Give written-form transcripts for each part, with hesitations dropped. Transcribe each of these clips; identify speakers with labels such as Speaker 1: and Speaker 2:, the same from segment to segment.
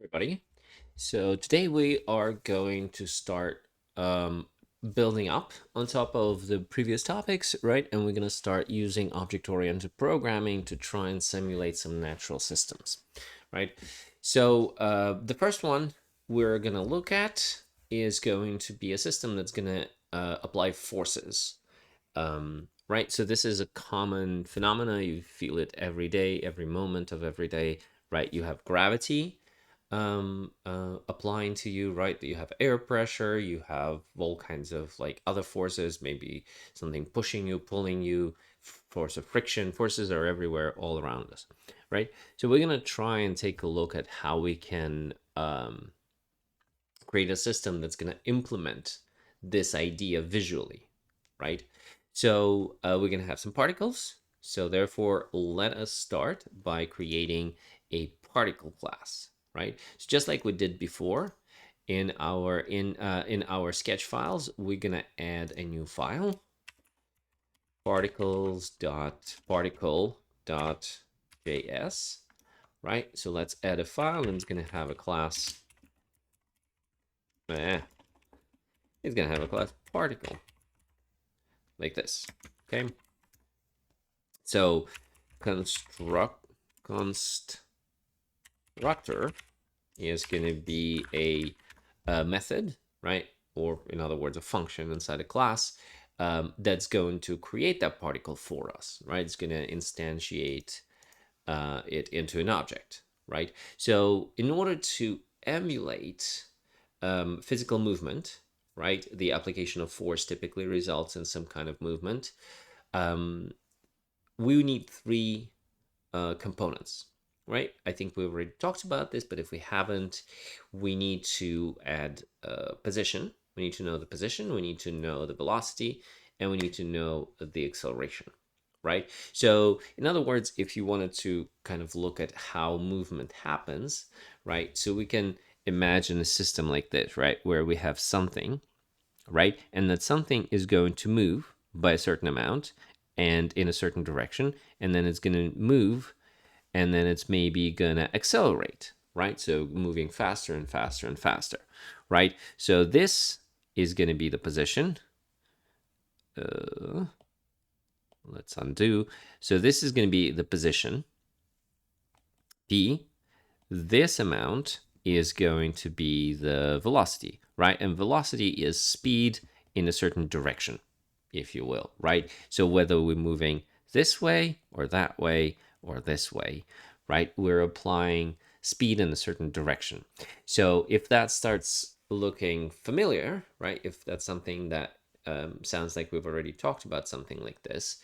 Speaker 1: Everybody. So today we are going to start building up on top of the previous topics, right? And we're going to start using object-oriented programming to try and simulate some natural systems, right? So the first one we're going to look at is going to be a system that's going to apply forces, right? So this is a common phenomena. You feel it every day, every moment of every day, right? You have gravity applying to you, right? You have air pressure, you have all kinds of like other forces, maybe something pushing you, pulling you, force of friction. Forces are everywhere all around us, right? So we're going to try and take a look at how we can create a system that's going to implement this idea visually, right? So we're going to have some particles. So therefore, let us start by creating a particle class, right? So just like we did before in our sketch files, we're going to add a new file, particles.particle.js, right? So let's add a file, and it's going to have a class. It's going to have a class particle like this. Okay. So constructor is going to be a method, right? Or in other words, a function inside a class that's going to create that particle for us, right? It's going to instantiate it into an object, right? So in order to emulate physical movement, right, the application of force typically results in some kind of movement. We need three components, right? I think we've already talked about this, but if we haven't, we need to add position. We need to know the position, we need to know the velocity, and we need to know the acceleration, right? So in other words, if you wanted to kind of look at how movement happens, right? So we can imagine a system like this, right? Where we have something, right? And that something is going to move by a certain amount and in a certain direction, and then it's going to move, and then it's maybe going to accelerate, right? So moving faster and faster and faster, right? So this is going to be the position. Let's undo. So this is going to be the position P. This amount is going to be the velocity, right? And velocity is speed in a certain direction, if you will, right? So whether we're moving this way or that way or this way, right? We're applying speed in a certain direction. So if that starts looking familiar, right? If that's something that sounds like we've already talked about something like this,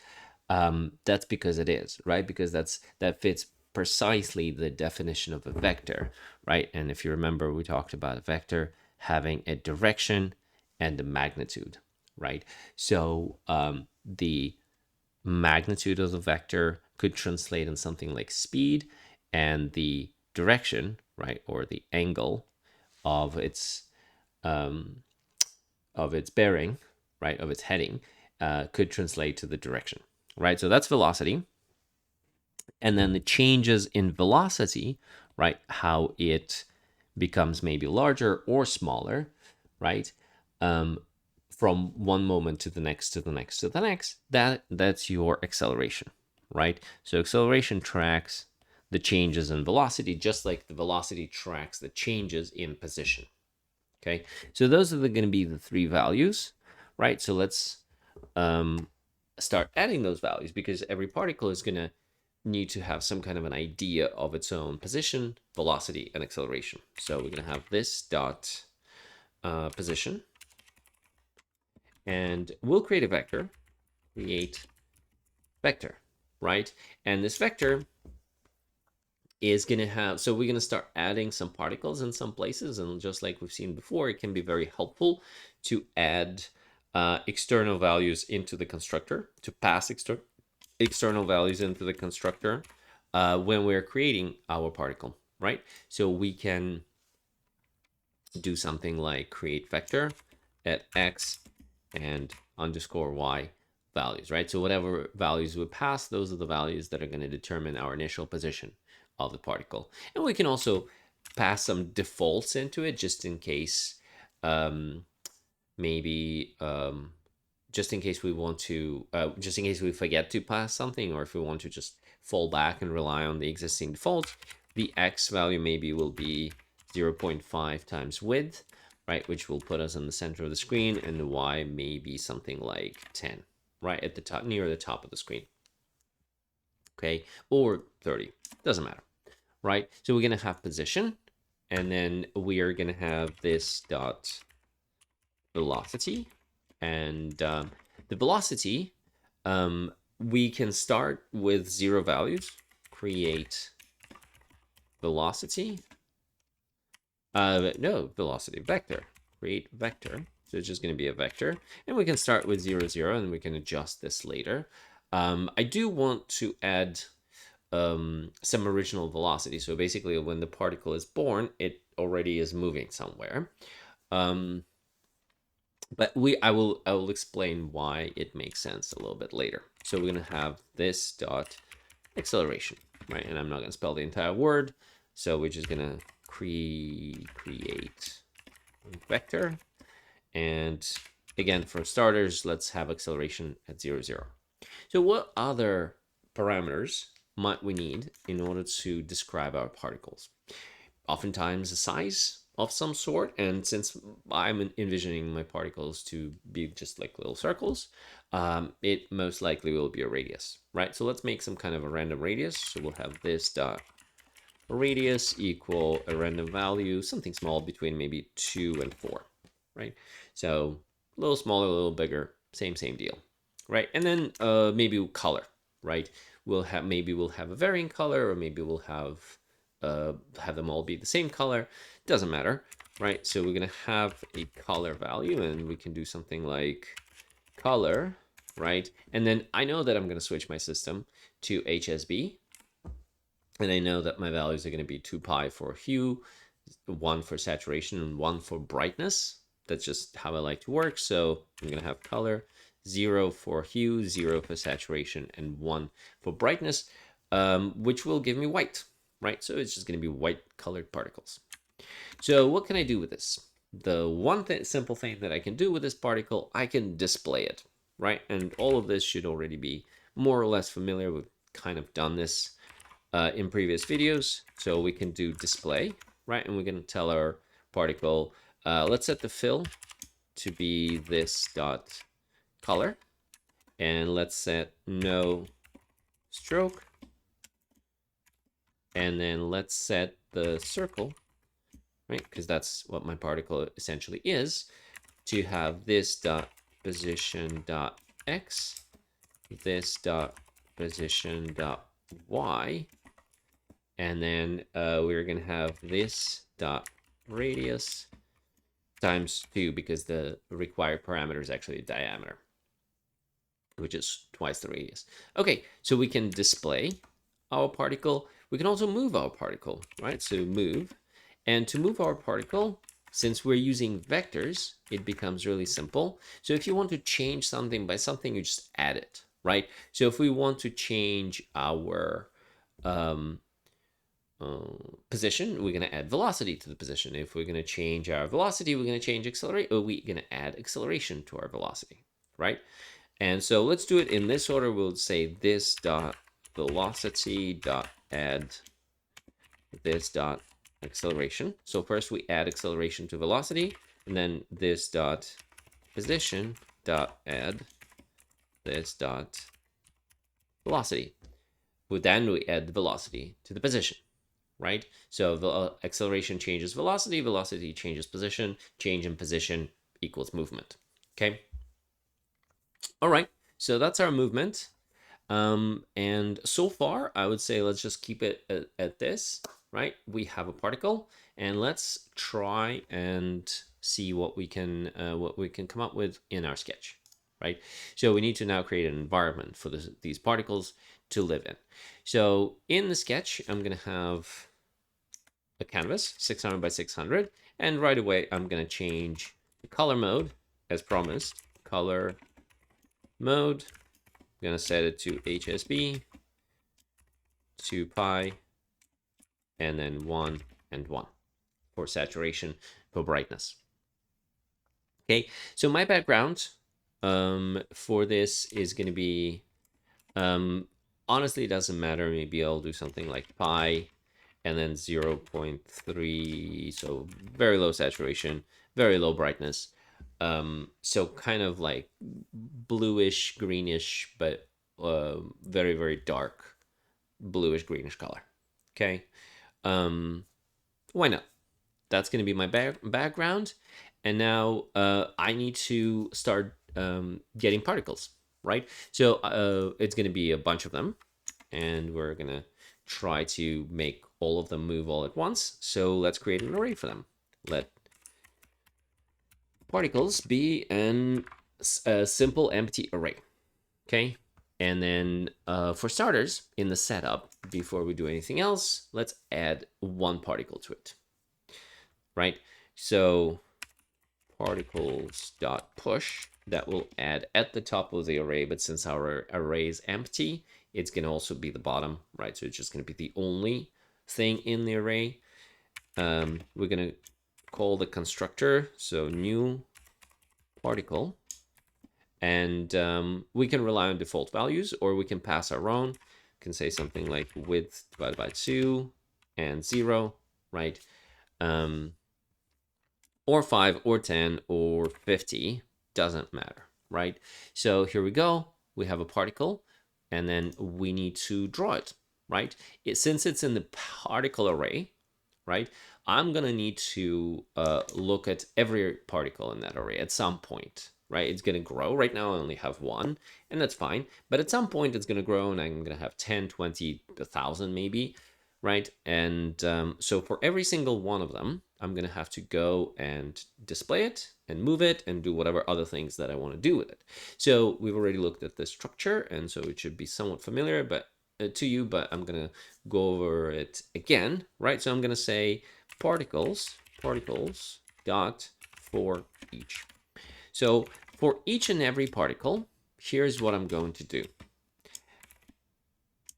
Speaker 1: that's because it is, right? Because that fits precisely the definition of a vector, right? And if you remember, we talked about a vector having a direction and a magnitude, right? So the magnitude of the vector could translate in something like speed, and the direction, right, or the angle of its bearing, right, of its heading, could translate to the direction, right? So that's velocity. And then the changes in velocity, right, how it becomes maybe larger or smaller, right, from one moment to the next to the next to the next, that's your acceleration, right? So acceleration tracks the changes in velocity, just like the velocity tracks the changes in position. Okay, so those are going to be the three values, right? So let's start adding those values, because every particle is going to need to have some kind of an idea of its own position, velocity, and acceleration. So we're going to have this dot position, and we'll create a vector, create vector, right? And this vector is going to have, so we're going to start adding some particles in some places, and just like we've seen before, it can be very helpful to add external values into the constructor, to pass external values into the constructor when we're creating our particle, right? So we can do something like create vector at x and underscore y values, right? So whatever values we pass, those are the values that are going to determine our initial position of the particle. And we can also pass some defaults into it just in case, maybe just in case we want to, just in case we forget to pass something, or if we want to just fall back and rely on the existing default. The x value maybe will be 0.5 times width, right, which will put us in the center of the screen, and the y may be something like 10, right, at the top, near the top of the screen. Okay, or 30, doesn't matter, right? So we're gonna have position, and then we are gonna have this dot velocity, and the velocity, we can start with 0 values, create velocity, no, velocity vector, create vector. So it's just going to be a vector, and we can start with 0, 0, and we can adjust this later. I do want to add some original velocity. So basically, when the particle is born, it already is moving somewhere. But I will explain why it makes sense a little bit later. So we're going to have this dot acceleration, right? And I'm not going to spell the entire word. So we're just going to create vector. And again, for starters, let's have acceleration at 0, 0. So what other parameters might we need in order to describe our particles? Oftentimes a size of some sort, and since I'm envisioning my particles to be just like little circles, it most likely will be a radius, right? So let's make some kind of a random radius. So we'll have this dot radius equal a random value, something small between maybe 2 and 4, right? So a little smaller, a little bigger, same deal, right? And then maybe color, right? We'll have a varying color, or maybe we'll have them all be the same color. Doesn't matter, right? So we're gonna have a color value, and we can do something like color, right? And then I know that I'm gonna switch my system to HSB, and I know that my values are gonna be 2 pi for hue, 1 for saturation, and 1 for brightness. That's just how I like to work. So I'm gonna have color, 0 for hue, 0 for saturation, and 1 for brightness, which will give me white, right? So it's just going to be white colored particles. So what can I do with this? The one simple thing that I can do with this particle, I can display it, right? And all of this should already be more or less familiar. We've kind of done this in previous videos. So we can do display, right? And we're going to tell our particle, let's set the fill to be this dot color, and let's set no stroke, and then let's set the circle, right, because that's what my particle essentially is, to have this dot position dot x, this dot position dot y, and then we're going to have this dot radius times 2, because the required parameter is actually diameter, which is twice the radius. Okay, so we can display our particle. We can also move our particle, right? So move. And to move our particle, since we're using vectors, it becomes really simple. So if you want to change something by something, you just add it, right? So if we want to change our position, we're going to add velocity to the position. If we're going to change our velocity, we're going to change acceleration, or we're going to add acceleration to our velocity, right? And so let's do it in this order. We'll say this dot velocity dot add this dot acceleration. So first we add acceleration to velocity, and then this dot position dot add this dot velocity. Well, then we add the velocity to the position, right? So the acceleration changes velocity, velocity changes position, change in position equals movement. Okay. All right, so that's our movement. And so far, I would say let's just keep it at this, right? We have a particle, and let's try and see what we can come up with in our sketch, right? So we need to now create an environment for these particles to live in. So in the sketch, I'm going to have a canvas, 600 by 600, and right away, I'm going to change the color mode as promised, color mode. I'm going to set it to HSB, 2 pi, and then 1 and 1. for saturation, for brightness. Okay, so my background for this is going to be, honestly, it doesn't matter. Maybe I'll do something like pi and then 0.3, so very low saturation, very low brightness. So kind of like bluish, greenish, but very, very dark bluish, greenish color. Okay, why not? That's going to be my background. And now I need to start getting particles, right? So it's going to be a bunch of them, and we're going to try to make all of them move all at once. So let's create an array for them. Let particles be a simple empty array, okay? And then for starters, in the setup, before we do anything else, let's add one particle to it, right? So particles dot push, that will add at the top of the array, but since our array is empty, it's going to also be the bottom, right? So it's just going to be the only thing in the array. We're going to call the constructor, so new particle, and we can rely on default values, or we can pass our own. We can say something like width divided by 2 and 0, right? Or 5 or 10 or 50, doesn't matter, right? So here we go. We have a particle, and then we need to draw it, right? Since it's in the particle array, right, I'm going to need to look at every particle in that array at some point, right? It's going to grow. Right now I only have one, and that's fine. But at some point it's going to grow, and I'm going to have 10, 20, 1,000 maybe, right? And so for every single one of them, I'm going to have to go and display it and move it and do whatever other things that I want to do with it. So we've already looked at the structure, and so it should be somewhat familiar but to you, but I'm going to go over it again, right? So I'm going to say particles dot for each. So for each and every particle, here's what I'm going to do.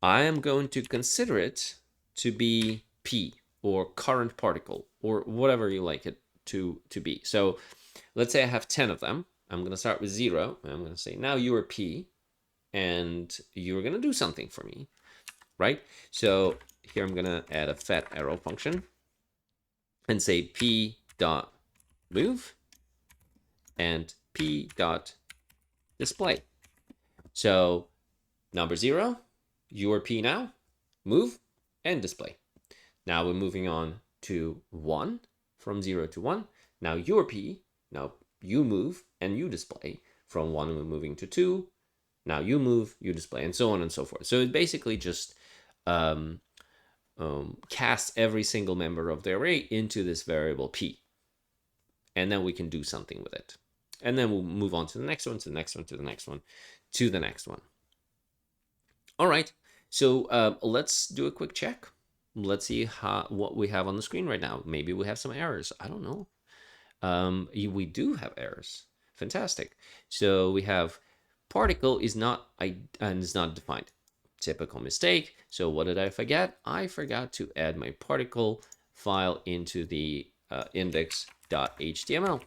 Speaker 1: I am going to consider it to be P, or current particle, or whatever you like it to be. So let's say I have 10 of them. I'm going to start with 0, and I'm going to say, now you are P, and you're going to do something for me, right? So here I'm going to add a fat arrow function and say P dot move and P dot display. So number 0, you are P now, move and display. Now we're moving on to 1, from 0 to 1. Now you're P, now you move and you display. From 1, we're moving to 2. Now you move, you display, and so on and so forth. So it basically just casts every single member of the array into this variable P. And then we can do something with it. And then we'll move on to the next one, to the next one, to the next one, to the next one. All right, so let's do a quick check. Let's see what we have on the screen right now. Maybe we have some errors. I don't know. We do have errors. Fantastic. So we have particle is not defined. Typical mistake. So what did I forget? I forgot to add my particle file into the index.html.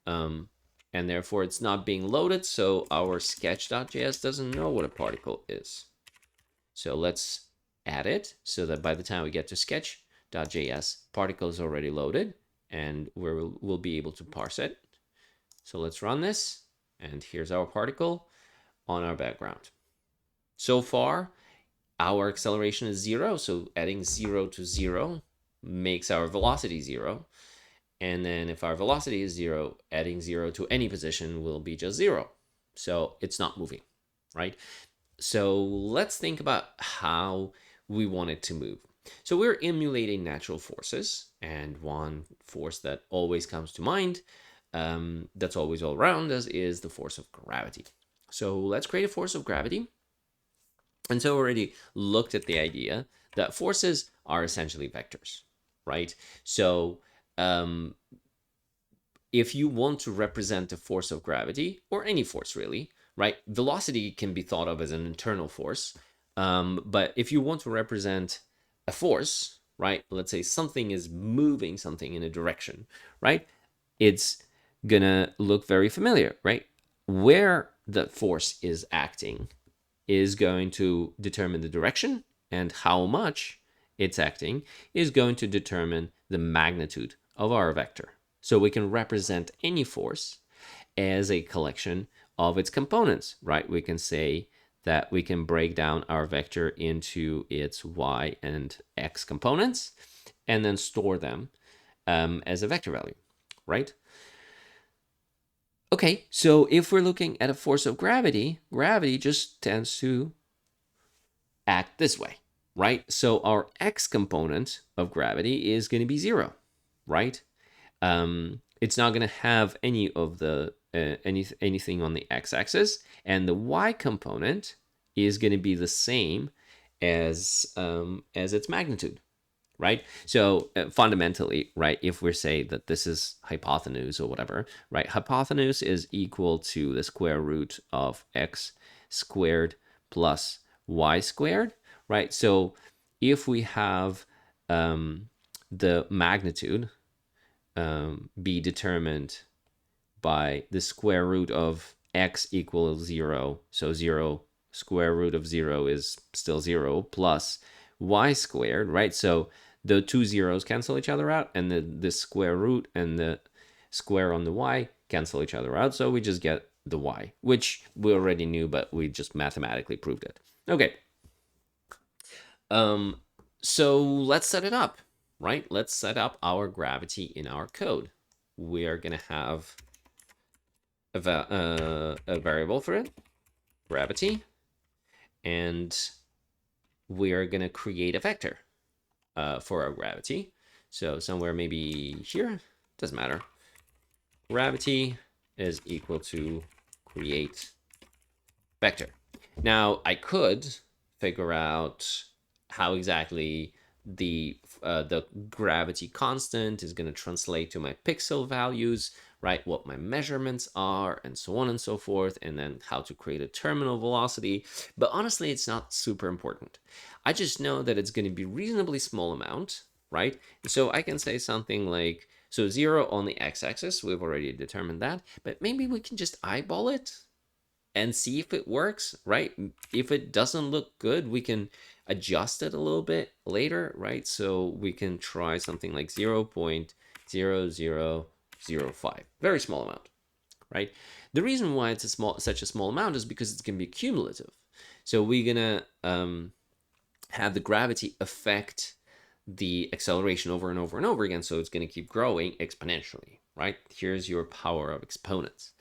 Speaker 1: And therefore it's not being loaded. So our sketch.js doesn't know what a particle is. So let's add it so that by the time we get to sketch.js, particle is already loaded, and we'll be able to parse it. So let's run this, and here's our particle on our background. So far, our acceleration is 0, so adding 0 to 0 makes our velocity 0. And then if our velocity is 0, adding 0 to any position will be just 0. So it's not moving, right? So let's think about how we want it to move. So we're emulating natural forces, and one force that always comes to mind, that's always all around us, is the force of gravity. So let's create a force of gravity. And so we already looked at the idea that forces are essentially vectors, right? So if you want to represent a force of gravity, or any force really, right? Velocity can be thought of as an internal force. But if you want to represent a force, right? Let's say something is moving something in a direction, right? It's gonna look very familiar, right? Where the force is acting is going to determine the direction, and how much it's acting is going to determine the magnitude of our vector. So we can represent any force as a collection of its components, right? We can say that we can break down our vector into its y and x components and then store them as a vector value, right? Okay, so if we're looking at a force of gravity, gravity just tends to act this way, right? So our x component of gravity is going to be 0, right? It's not going to have any of the anything on the x-axis, and the y component is going to be the same as its magnitude, right? So fundamentally, right, if we say that this is hypotenuse or whatever, right, hypotenuse is equal to the square root of x squared plus y squared, right? So if we have the magnitude be determined by the square root of x equals 0, so 0 square root of 0 is still 0 plus y squared, right? So the two zeros cancel each other out, and the square root and the square on the y cancel each other out, so we just get the y, which we already knew, but we just mathematically proved it. Okay. So let's set it up, right? Let's set up our gravity in our code. We are going to have a variable for it, gravity, and we are going to create a vector for our gravity. So somewhere maybe here, doesn't matter. Gravity is equal to create vector. Now I could figure out how exactly the gravity constant is going to translate to my pixel values, right? What my measurements are, and so on and so forth, and then how to create a terminal velocity. But honestly, it's not super important. I just know that it's going to be reasonably small amount, right? So I can say something like, so 0 on the x-axis, we've already determined that, but maybe we can just eyeball it and see if it works, right? If it doesn't look good, we can adjust it a little bit later, right? So we can try something like 0.0005, very small amount, right? The reason why it's such a small amount is because it's going to be cumulative. So we're going to have the gravity affect the acceleration over and over and over again, so it's going to keep growing exponentially, right? Here's your power of exponents.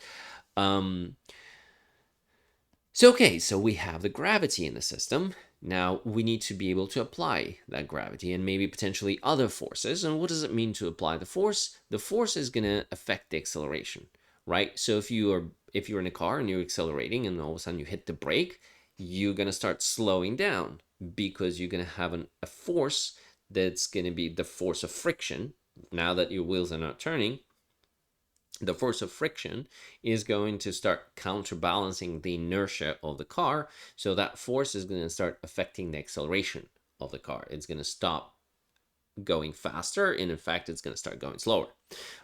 Speaker 1: So we have the gravity in the system. Now we need to be able to apply that gravity and maybe potentially other forces. And what does it mean to apply the force? The force is going to affect the acceleration, right? So if you're in a car and you're accelerating and all of a sudden you hit the brake, you're going to start slowing down because you're going to have a force that's going to be the force of friction. Now that your wheels are not turning, the force of friction is going to start counterbalancing the inertia of the car. So that force is going to start affecting the acceleration of the car. It's going to stop going faster, and in fact, it's going to start going slower,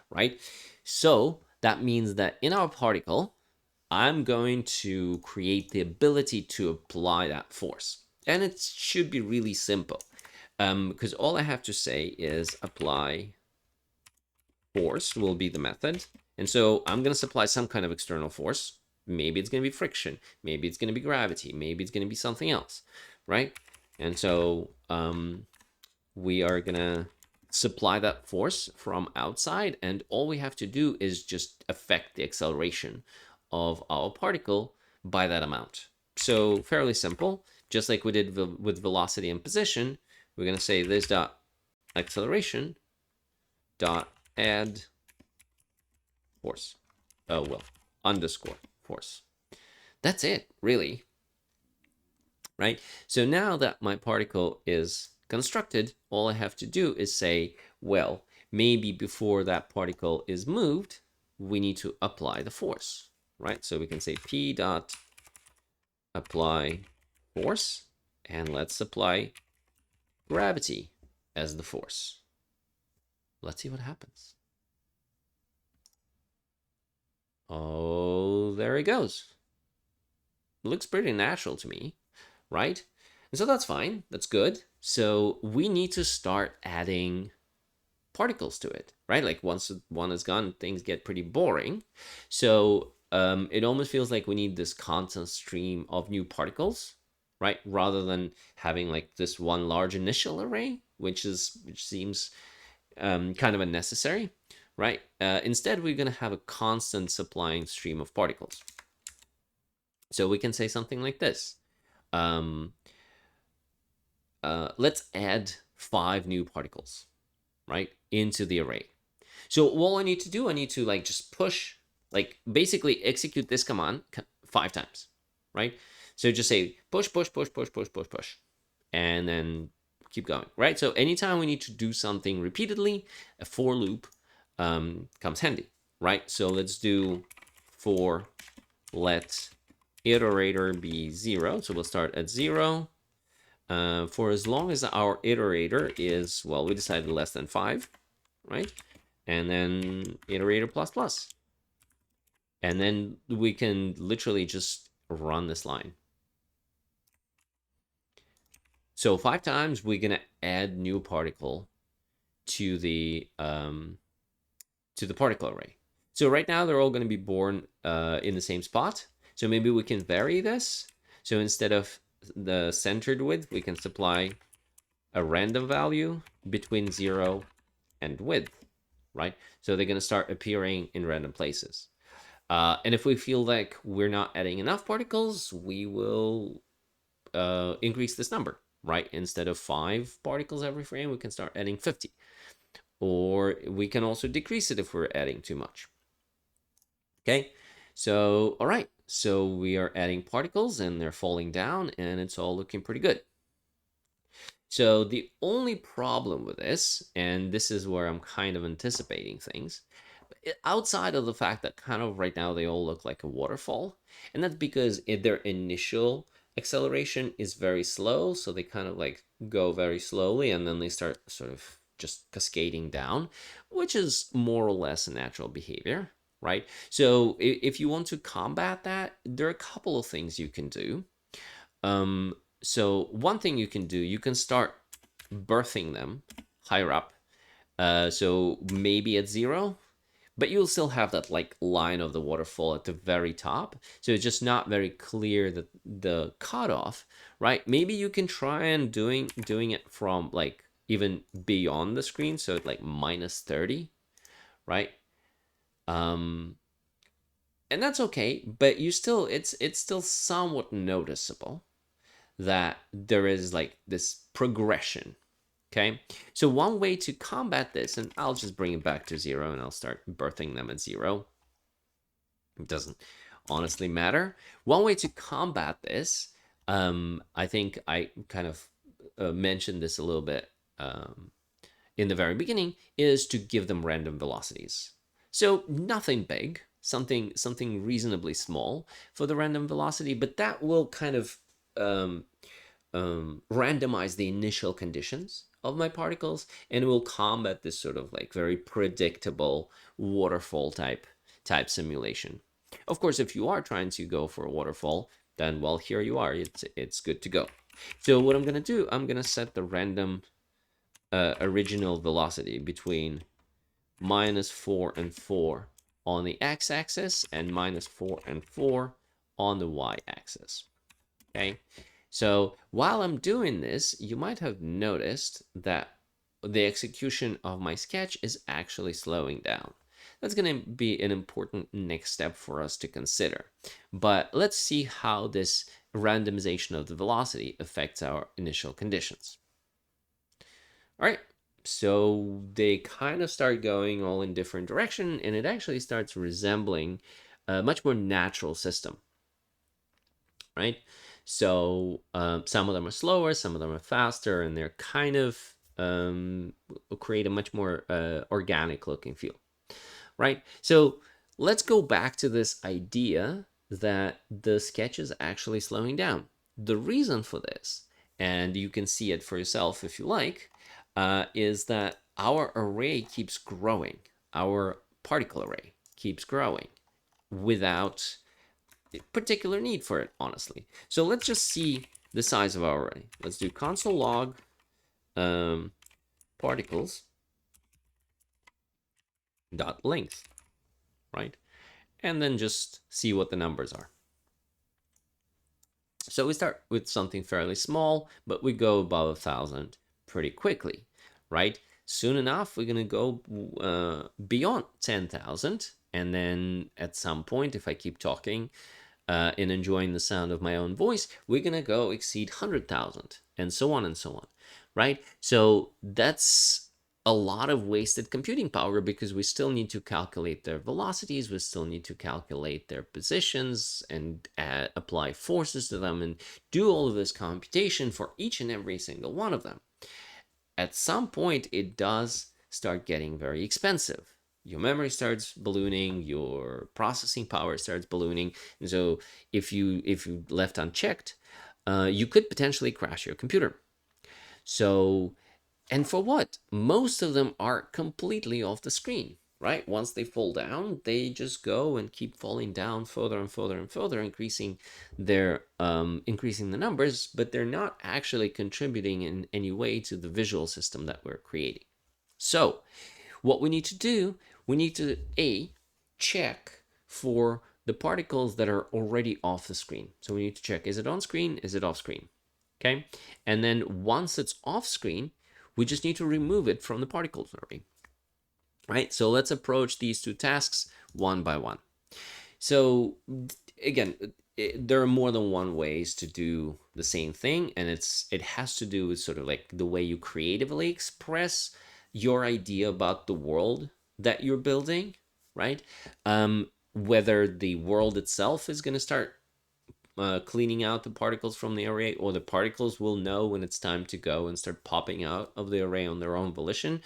Speaker 1: right? So that means that in our particle, I'm going to create the ability to apply that force. And it should be really simple, because all I have to say is apply force will be the method. And so I'm going to supply some kind of external force. Maybe it's going to be friction. Maybe it's going to be gravity. Maybe it's going to be something else, right? And so we are going to supply that force from outside. And all we have to do is just affect the acceleration of our particle by that amount. So fairly simple. Just like we did with velocity and position, we're going to say this dot acceleration dot add force. Oh, well, underscore force. That's it, really. Right? So now that my particle is constructed, all I have to do is say, well, maybe before that particle is moved, we need to apply the force, right? So we can say P dot apply force, and let's apply gravity as the force. Let's see what happens. Oh, there it goes. Looks pretty natural to me, right? And so that's fine. That's good. So we need to start adding particles to it, right? Like once one is gone, things get pretty boring. So it almost feels like we need this constant stream of new particles, right? Rather than having like this one large initial array, which seems kind of unnecessary, right? Instead, we're going to have a constant supplying stream of particles. So we can say something like this. Let's add 5 new particles, right, into the array. So all I need to do, I need to like just push, like basically execute this command 5 times, right? So just say push, push, push, push, push, push, push, and then keep going, right? So anytime we need to do something repeatedly, a for loop comes handy, right? So let's do for let iterator be 0. So we'll start at 0. For as long as our iterator is, well, we decided less than 5, right? And then iterator plus plus. And then we can literally just run this line. So 5 times we're gonna add new particle to the particle array. So right now they're all gonna be born in the same spot. So maybe we can vary this. So instead of the centered width, we can supply a random value between 0 and width, right? So they're going to start appearing in random places. And if we feel like we're not adding enough particles, we will increase this number, right? Instead of 5 particles every frame, we can start adding 50. Or we can also decrease it if we're adding too much. Okay, so all right, so we are adding particles and they're falling down and it's all looking pretty good. So the only problem with this, and this is where I'm kind of anticipating things, outside of the fact that kind of right now they all look like a waterfall, and that's because their initial acceleration is very slow, so they kind of like go very slowly and then they start sort of just cascading down, which is more or less a natural behavior, right? So if you want to combat that, there are a couple of things you can do. So one thing you can do, you can start birthing them higher up. So maybe at 0, but you'll still have that like line of the waterfall at the very top. So it's just not very clear that the cutoff, right? Maybe you can try and doing it from like even beyond the screen. So like minus 30, right? And that's okay, but you still, it's still somewhat noticeable that there is like this progression. Okay, so one way to combat this, and I'll just bring it back to 0 and I'll start birthing them at 0. It doesn't honestly matter. One way to combat this, I think I kind of mentioned this a little bit in the very beginning, is to give them random velocities. So nothing big, something reasonably small for the random velocity, but that will kind of randomize the initial conditions of my particles, and it will combat this sort of like very predictable waterfall type simulation. Of course, if you are trying to go for a waterfall, then well, here you are. It's good to go. So what I'm gonna do, I'm gonna set the random original velocity between -4 and 4 on the x-axis and -4 and 4 on the y-axis. Okay, so while I'm doing this, you might have noticed that the execution of my sketch is actually slowing down. That's going to be an important next step for us to consider. But let's see how this randomization of the velocity affects our initial conditions. All right, so they kind of start going all in different direction, and it actually starts resembling a much more natural system, right? So some of them are slower, some of them are faster, and they're kind of create a much more organic looking feel, right? So let's go back to this idea that the sketch is actually slowing down. The reason for this, and you can see it for yourself if you like, is that our array keeps growing. Our particle array keeps growing without particular need for it, honestly. So let's just see the size of our array. Let's do console log particles dot length, right? And then just see what the numbers are. So we start with something fairly small, but we go above 1,000 pretty quickly, right? Soon enough, we're going to go beyond 10,000. And then at some point, if I keep talking and enjoying the sound of my own voice, we're going to go exceed 100,000 and so on and so on, right? So that's a lot of wasted computing power because we still need to calculate their velocities, we still need to calculate their positions and apply forces to them and do all of this computation for each and every single one of them. At some point, it does start getting very expensive. Your memory starts ballooning, your processing power starts ballooning, and so if you left unchecked, you could potentially crash your computer. So, and for what? Most of them are completely off the screen, right? Once they fall down, they just go and keep falling down further and further and further, increasing the numbers, but they're not actually contributing in any way to the visual system that we're creating. So, what we need to do, we need to check for the particles that are already off the screen. So we need to check, is it on screen? Is it off screen? Okay. And then once it's off screen, we just need to remove it from the particles array. Right. So let's approach these two tasks one by one. So again, there are more than one ways to do the same thing, and it has to do with sort of like the way you creatively express your idea about the world that you're building, right? Whether the world itself is going to start cleaning out the particles from the array, or the particles will know when it's time to go and start popping out of the array on their own volition,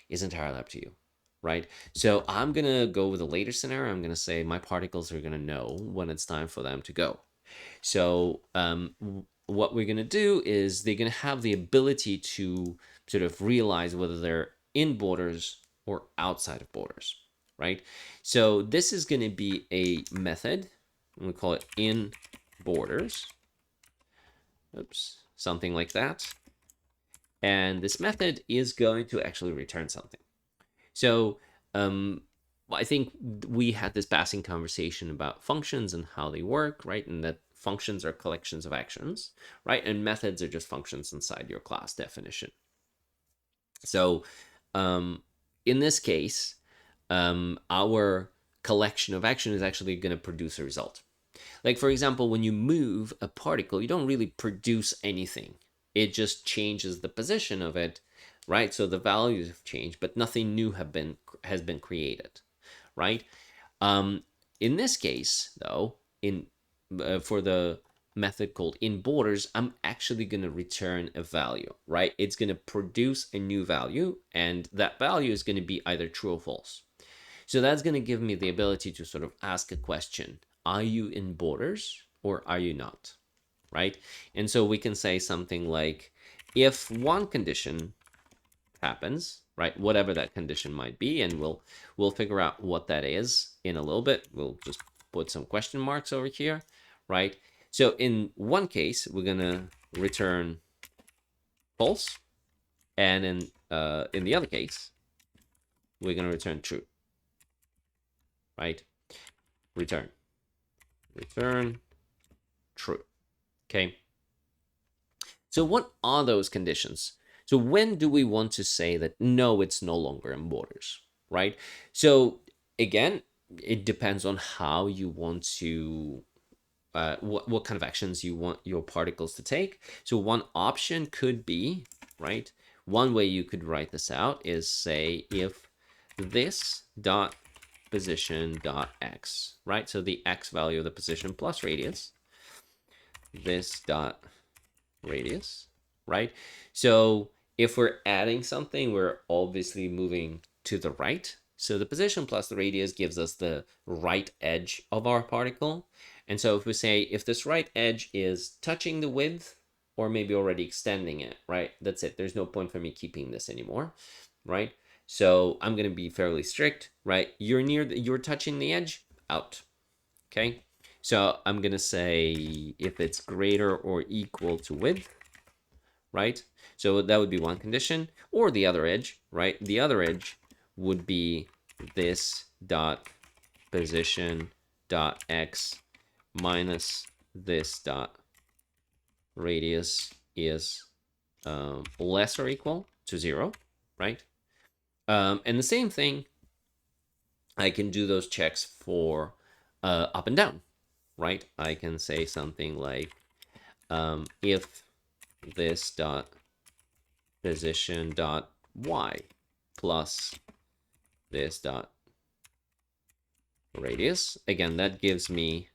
Speaker 1: is entirely up to you, right? So I'm going to go with a later scenario. I'm going to say my particles are going to know when it's time for them to go. So what we're going to do is they're going to have the ability to sort of realize whether they're in borders or outside of borders, right? So this is going to be a method, and we call it in borders. Oops, something like that. And this method is going to actually return something. So I think we had this passing conversation about functions and how they work, right? And that functions are collections of actions, right? And methods are just functions inside your class definition. So in this case, our collection of action is actually going to produce a result. Like, for example, when you move a particle, you don't really produce anything. It just changes the position of it, right? So the values have changed, but nothing new has been created, right? In this case, though, for the method called in borders, I'm actually going to return a value, right? It's going to produce a new value, and that value is going to be either true or false. So that's going to give me the ability to sort of ask a question. Are you in borders or are you not? Right? And so we can say something like, if one condition happens, right, whatever that condition might be, and we'll figure out what that is in a little bit. We'll just put some question marks over here, right? So in one case, we're going to return false, and in the other case, we're going to return true, right? Return true. Okay. So what are those conditions? So when do we want to say that no, it's no longer in borders, right? So again, it depends on how you want to what kind of actions you want your particles to take. So one option could be, right? One way you could write this out is say if this dot position dot x, right? So the x value of the position plus radius, this dot radius, right? So if we're adding something, we're obviously moving to the right. So the position plus the radius gives us the right edge of our particle. And so if we say if this right edge is touching the width, or maybe already extending it, right? That's it. There's no point for me keeping this anymore, right? So I'm going to be fairly strict, right? You're touching the edge, out, okay? So I'm going to say if it's greater or equal to width, right? So that would be one condition, or the other edge, right? The other edge would be this dot position dot x minus this dot radius is less or equal to 0, right? And the same thing, I can do those checks for up and down, right? I can say something like if this dot position dot y plus this dot radius, again, that gives me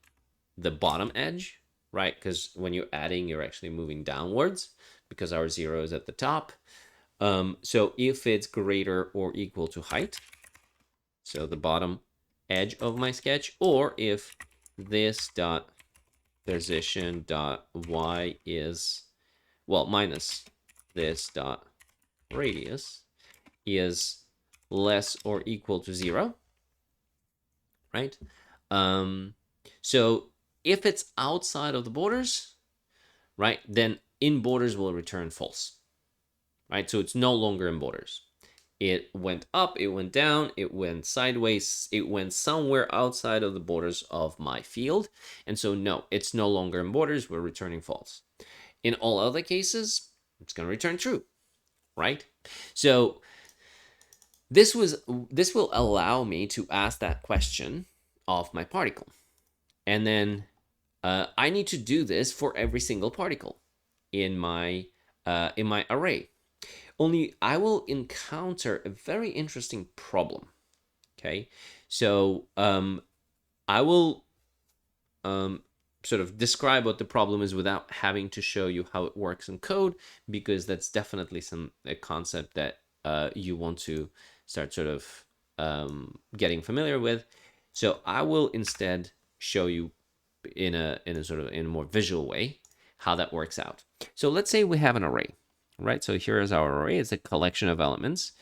Speaker 1: the bottom edge, right? Because when you're adding, you're actually moving downwards because our 0 is at the top. So if it's greater or equal to height, so the bottom edge of my sketch, or if this dot position dot y is, well, minus this dot radius is less or equal to 0, right? So if it's outside of the borders, right, then in borders will return false, right? So it's no longer in borders. It went up, it went down, it went sideways, it went somewhere outside of the borders of my field. And so no, it's no longer in borders, we're returning false. In all other cases, it's going to return true, right? So this will allow me to ask that question of my particle. And then I need to do this for every single particle in my array. Only I will encounter a very interesting problem. Okay, so I will sort of describe what the problem is without having to show you how it works in code, because that's definitely a concept that you want to start sort of getting familiar with. So I will instead show you in a more visual way how that works out. So let's say we have an array, right? So here is our array. It's a collection of elements.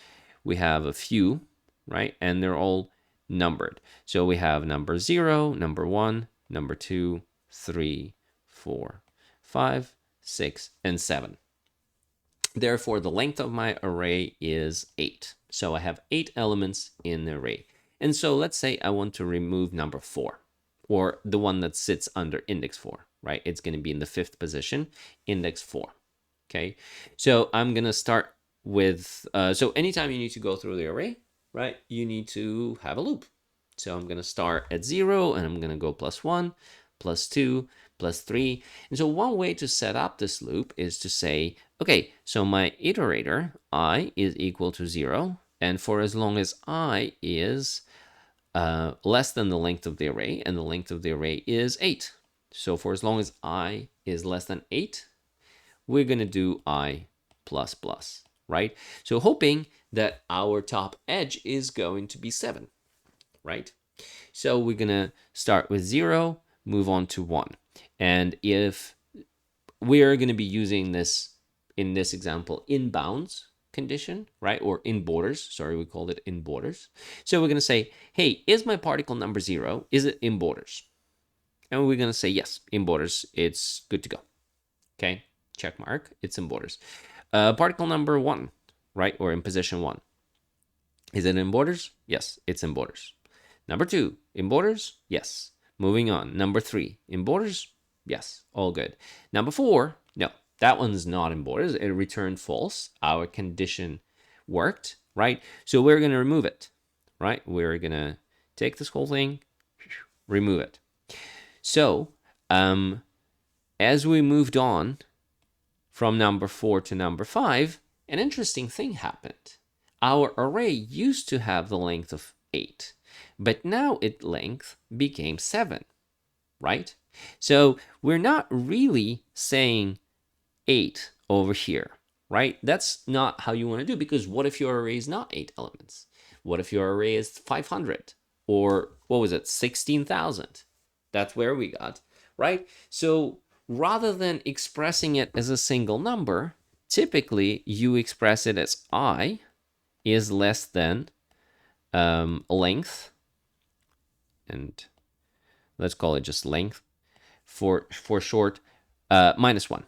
Speaker 1: We have a few, right? And they're all numbered. So we have number 0, number 1, number 2, 3, 4, 5, 6, and 7. Therefore, the length of my array is 8. So I have 8 elements in the array. And so let's say I want to remove number 4, or the one that sits under index 4, right? It's going to be in the 5th position, index 4. Okay, so I'm going to start with, so anytime you need to go through the array, right, you need to have a loop. So I'm going to start at 0, and I'm going to go +1, +2, +3. And so one way to set up this loop is to say, okay, so my iterator, I, is equal to 0. And for as long as I is less than the length of the array, and the length of the array is 8. So for as long as I is less than 8, we're going to do I++, right? So hoping that our top edge is going to be 7, right? So we're going to start with 0, move on to 1. And if we're going to be using this, in this example, in bounds condition, right? Or in borders, sorry, we called it in borders. So we're going to say, hey, is my particle number 0, is it in borders? And we're going to say, yes, in borders, it's good to go. Okay, check mark, it's in borders. Particle number 1, right? Or in position 1. Is it in borders? Yes, it's in borders. Number 2, in borders? Yes. Moving on. Number 3, in borders? Yes, all good. Number 4, no, that one's not in borders. It returned false. Our condition worked, right? So we're going to remove it, right? We're going to take this whole thing, remove it. So as we moved on from number 4 to number 5, an interesting thing happened. Our array used to have the length of 8, but now its length became 7, right? So we're not really saying 8 over here, right? That's not how you want to do, because what if your array is not 8 elements? What if your array is 500? Or what was it, 16,000? That's where we got, right? So rather than expressing it as a single number, typically you express it as I is less than length, and let's call it just length for short, minus 1,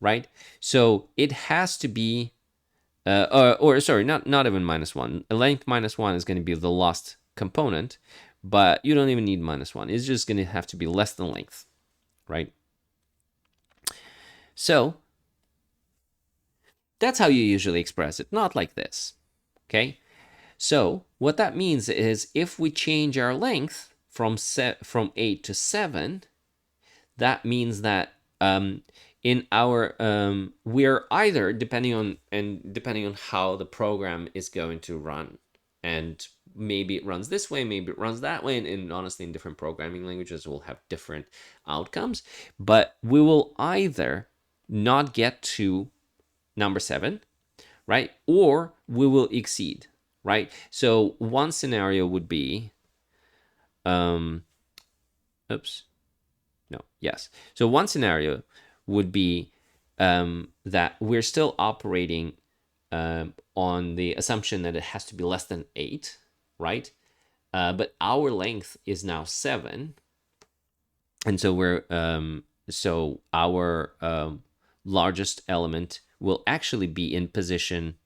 Speaker 1: right? So it has to be, or sorry, not even minus 1. A length minus 1 is going to be the last component, but you don't even need minus 1. It's just going to have to be less than length, right? So that's how you usually express it, not like this, okay? So what that means is if we change our length from 8 to 7, that means that in our we're either depending on how the program is going to run, and maybe it runs this way, maybe it runs that way, and honestly in different programming languages will have different outcomes, but we will either not get to number 7, right, or we will exceed, right? So one scenario would be oops, no, yes. So one scenario would be that we're still operating on the assumption that it has to be less than 8, right? But our length is now 7, and so so our largest element will actually be in position.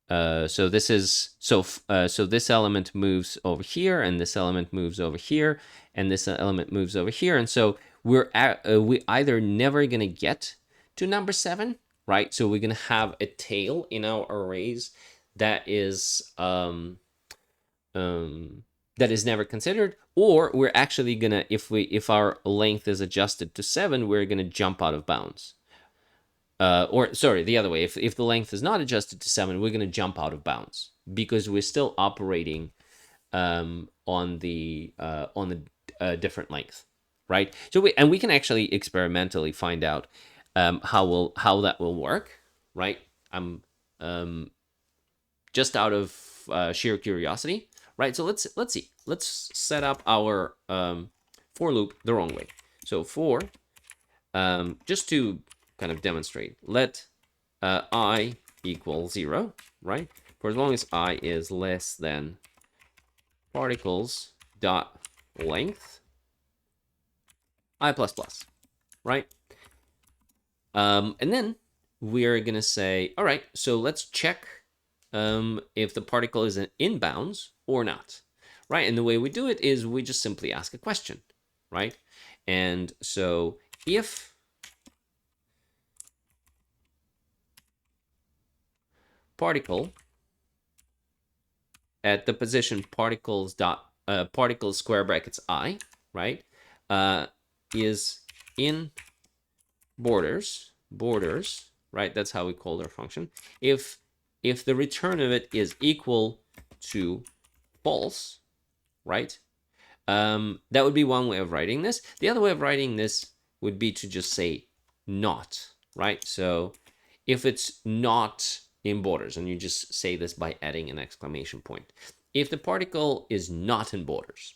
Speaker 1: So this is so this element moves over here, and this element moves over here, and this element moves over here, and so we either never gonna get to number 7, right? So we're gonna have a tail in our arrays that is never considered, or we're actually gonna, if our length is adjusted to 7, we're gonna jump out of bounds. Or sorry, the other way. If the length is not adjusted to 7, we're going to jump out of bounds because we're still operating on the different length, right? So we can actually experimentally find out how that will work, right? I'm just out of sheer curiosity, right? So let's see. Let's set up our for loop the wrong way. So for just to kind of demonstrate, let I equal 0, right? For as long as I is less than particles dot length I plus plus, right? And then we're gonna say, all right, so let's check if the particle is in bounds or not, right? And the way we do it is we just simply ask a question, right? And so if particle at the position particles square brackets I, right, is in borders, right? That's how we call our function. If the return of it is equal to false, right? That would be one way of writing this. The other way of writing this would be to just say not, right? So if it's not in borders, and you just say this by adding an exclamation point. If the particle is not in borders,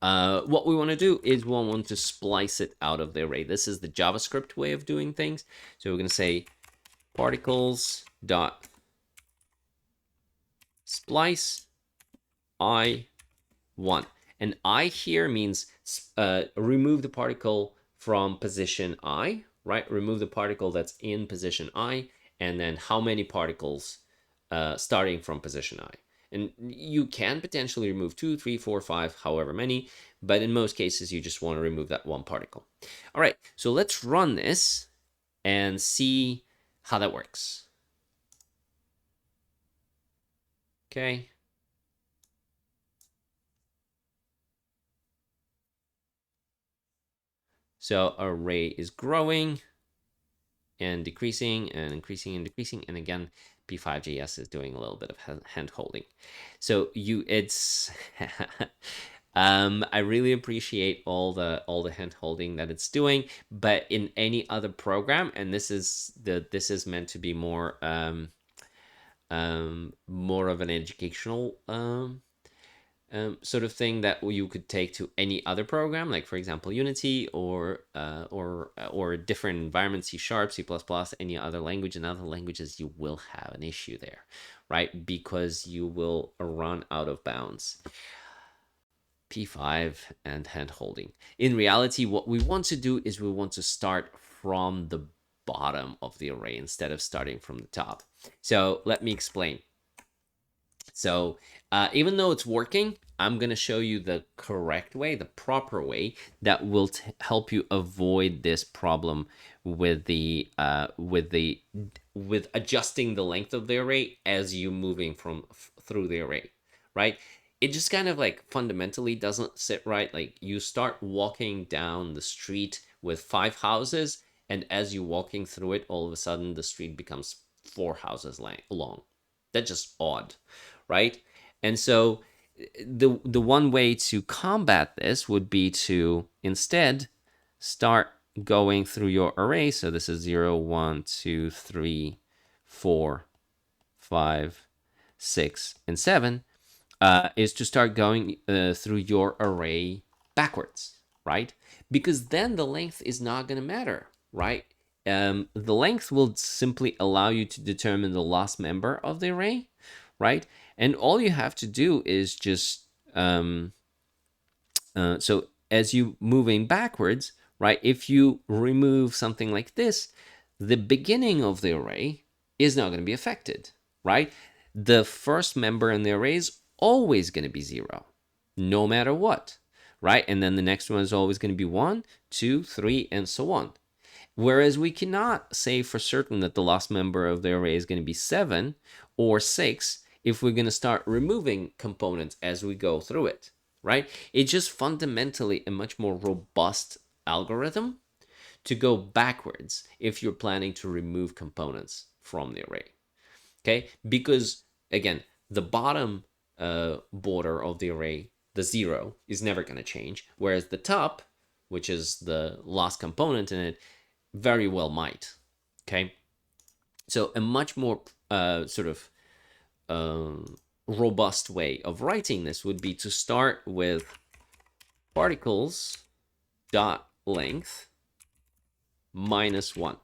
Speaker 1: what we want to do is we want to splice it out of the array. This is the JavaScript way of doing things. So we're going to say particles dot splice I1. And I here means remove the particle from position I, right? Remove the particle that's in position I, and then how many particles starting from position I. And you can potentially remove 2, 3, 4, 5, however many, but in most cases, you just want to remove that one particle. All right, so let's run this and see how that works. Okay. So our array is growing and decreasing and increasing and decreasing. And again, P5JS is doing a little bit of hand holding. So it's I really appreciate all the hand holding that it's doing, but in any other program, and this is meant to be more more of an educational sort of thing that you could take to any other program, like for example Unity or different environment, C Sharp, C++, any other language. In other languages, you will have an issue there, right? Because you will run out of bounds. P5 and hand holding. In reality, what we want to do is we want to start from the bottom of the array instead of starting from the top. So let me explain. So even though it's working, I'm going to show you the correct way, the proper way that will help you avoid this problem with with adjusting the length of the array as you moving through the array, right? It just kind of like fundamentally doesn't sit right. Like you start walking down the street with 5 houses, and as you're walking through it, all of a sudden the street becomes 4 houses long. That's just odd, right? And so the one way to combat this would be to instead start going through your array. So this is 0, 1, 2, 3, 4, 5, 6, and 7, is to start going through your array backwards, right? Because then the length is not going to matter, right? The length will simply allow you to determine the last member of the array, right? And all you have to do is just, so as you moving backwards, right? If you remove something like this, the beginning of the array is not going to be affected, right? The first member in the array is always going to be 0, no matter what, right? And then the next one is always going to be 1, 2, 3, and so on. Whereas we cannot say for certain that the last member of the array is going to be 7 or 6 if we're going to start removing components as we go through it, right? It's just fundamentally a much more robust algorithm to go backwards if you're planning to remove components from the array, okay? Because, again, the bottom border of the array, the 0, is never going to change, whereas the top, which is the last component in it, very well might, okay? So a much more sort of robust way of writing this would be to start with particles dot length minus 1.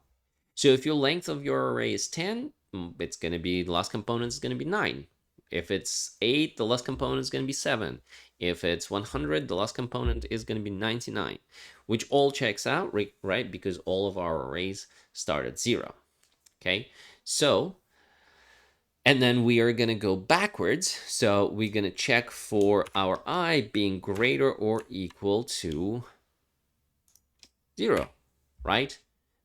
Speaker 1: So if your length of your array is 10, it's going to be, the last component is going to be 9. If it's 8, the last component is going to be 7. If it's 100, the last component is going to be 99, which all checks out, right? Because all of our arrays start at 0, okay? So, and then we are going to go backwards. So we're going to check for our I being greater or equal to 0, right?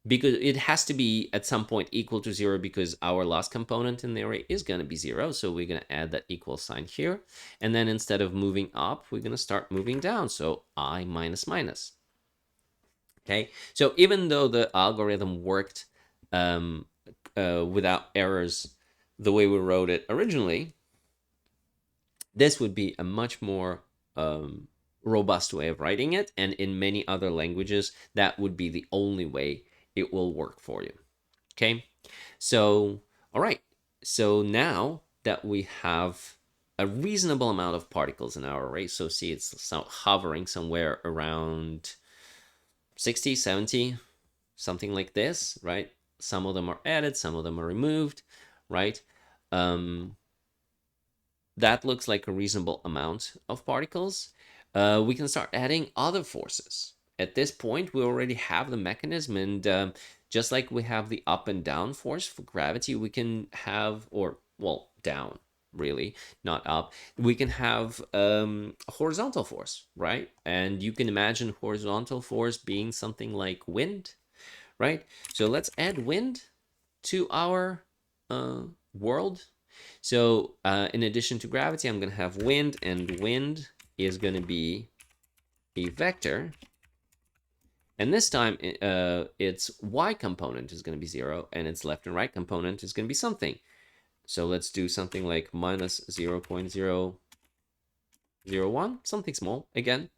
Speaker 1: Because it has to be at some point equal to 0 because our last component in the array is going to be 0. So we're going to add that equal sign here. And then instead of moving up, we're going to start moving down. So I minus minus. Okay, so even though the algorithm worked without errors the way we wrote it originally, this would be a much more robust way of writing it. And in many other languages, that would be the only way it will work for you. Okay, so all right, so now that we have a reasonable amount of particles in our array, so see it's hovering somewhere around 60, 70, something like this, right? Some of them are added, some of them are removed, right? That looks like a reasonable amount of particles. We can start adding other forces. At this point, we already have the mechanism, and just like we have the up and down force for gravity, we can have, or well, down, really, not up. We can have horizontal force, right? And you can imagine horizontal force being something like wind, right? So let's add wind to our world. So in addition to gravity, I'm going to have wind, and wind is going to be a vector. And this time, its y component is going to be 0, and its left and right component is going to be something. So let's do something like minus 0.001, something small again,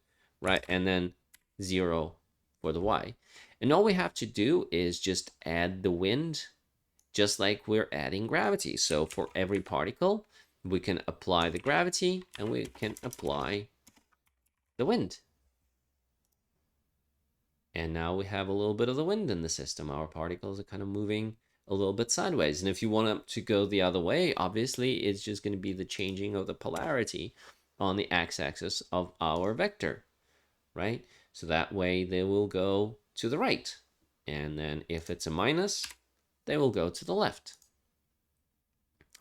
Speaker 1: right? And then 0 for the y. And all we have to do is just add the wind, just like we're adding gravity. So for every particle, we can apply the gravity, and we can apply the wind. And now we have a little bit of the wind in the system. Our particles are kind of moving a little bit sideways. And if you want them to go the other way, obviously it's just going to be the changing of the polarity on the x-axis of our vector, right? So that way they will go to the right. And then if it's a minus, they will go to the left.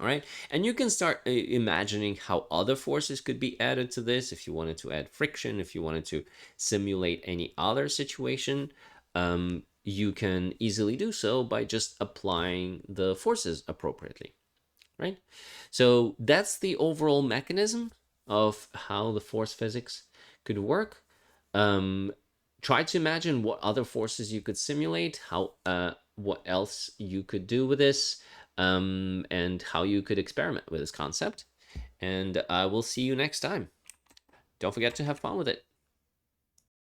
Speaker 1: All right, and you can start imagining how other forces could be added to this. If you wanted to add friction, if you wanted to simulate any other situation, you can easily do so by just applying the forces appropriately, right? So that's the overall mechanism of how the force physics could work. Try to imagine what other forces you could simulate, what else you could do with this, and how you could experiment with this concept. And I will see you next time. Don't forget to have fun with it.